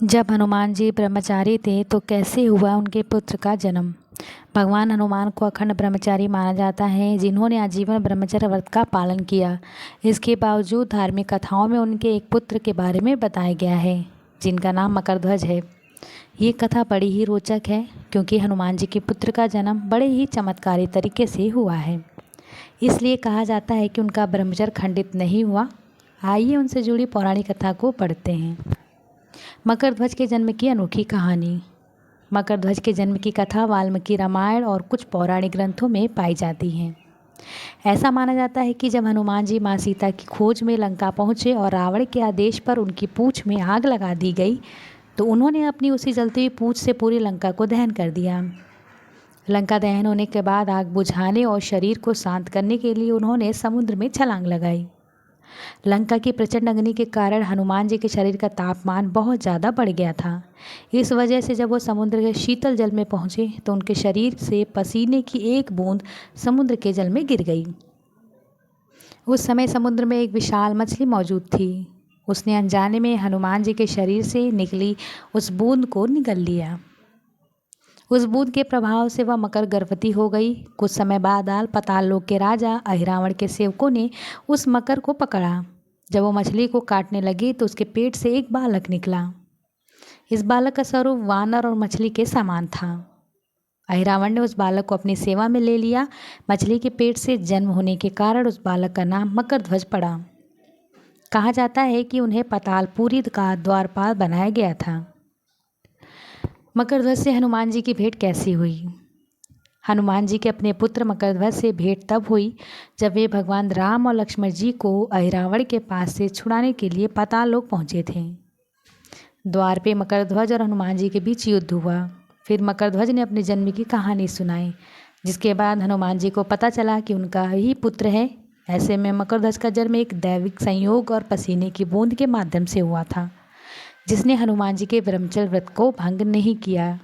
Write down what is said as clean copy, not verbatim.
जब हनुमान जी ब्रह्मचारी थे तो कैसे हुआ उनके पुत्र का जन्म। भगवान हनुमान को अखंड ब्रह्मचारी माना जाता है, जिन्होंने आजीवन ब्रह्मचर्य व्रत का पालन किया। इसके बावजूद धार्मिक कथाओं में उनके एक पुत्र के बारे में बताया गया है, जिनका नाम मकरध्वज है। ये कथा बड़ी ही रोचक है, क्योंकि हनुमान जी के पुत्र का जन्म बड़े ही चमत्कारी तरीके से हुआ है। इसलिए कहा जाता है कि उनका ब्रह्मचर्य खंडित नहीं हुआ। आइए उनसे जुड़ी पौराणिक कथा को पढ़ते हैं। मकरध्वज के जन्म की अनोखी कहानी। मकरध्वज के जन्म की कथा वाल्मीकि रामायण और कुछ पौराणिक ग्रंथों में पाई जाती है। ऐसा माना जाता है कि जब हनुमान जी माँ सीता की खोज में लंका पहुँचे और रावण के आदेश पर उनकी पूंछ में आग लगा दी गई, तो उन्होंने अपनी उसी जलती हुई पूंछ से पूरी लंका को दहन कर दिया। लंका दहन होने के बाद आग बुझाने और शरीर को शांत करने के लिए उन्होंने समुद्र में छलांग लगाई। लंका की प्रचंड अग्नि के कारण हनुमान जी के शरीर का तापमान बहुत ज़्यादा बढ़ गया था। इस वजह से जब वो समुद्र के शीतल जल में पहुँचे तो उनके शरीर से पसीने की एक बूंद समुद्र के जल में गिर गई। उस समय समुद्र में एक विशाल मछली मौजूद थी। उसने अनजाने में हनुमान जी के शरीर से निकली उस बूंद को निगल लिया। उस बूंद के प्रभाव से वह मकर गर्भवती हो गई। कुछ समय बाद पाताल लोक के राजा अहिरावण के सेवकों ने उस मकर को पकड़ा। जब वो मछली को काटने लगी तो उसके पेट से एक बालक निकला। इस बालक का स्वरूप वानर और मछली के समान था। अहिरावण ने उस बालक को अपनी सेवा में ले लिया। मछली के पेट से जन्म होने के कारण उस बालक का नाम मकरध्वज पड़ा। कहा जाता है कि उन्हें पातालपुरी का द्वारपाल बनाया गया था। मकरध्वज से हनुमान जी की भेंट कैसी हुई। हनुमान जी के अपने पुत्र मकरध्वज से भेंट तब हुई जब वे भगवान राम और लक्ष्मण जी को अहिरावण के पास से छुड़ाने के लिए पाताल लोक पहुँचे थे। द्वार पे मकरध्वज और हनुमान जी के बीच युद्ध हुआ। फिर मकरध्वज ने अपने जन्म की कहानी सुनाई, जिसके बाद हनुमान जी को पता चला कि उनका ही पुत्र है। ऐसे में मकरध्वज का जन्म एक दैविक संयोग और पसीने की बूंद के माध्यम से हुआ था, जिसने हनुमान जी के ब्रह्मचर्य व्रत को भंग नहीं किया।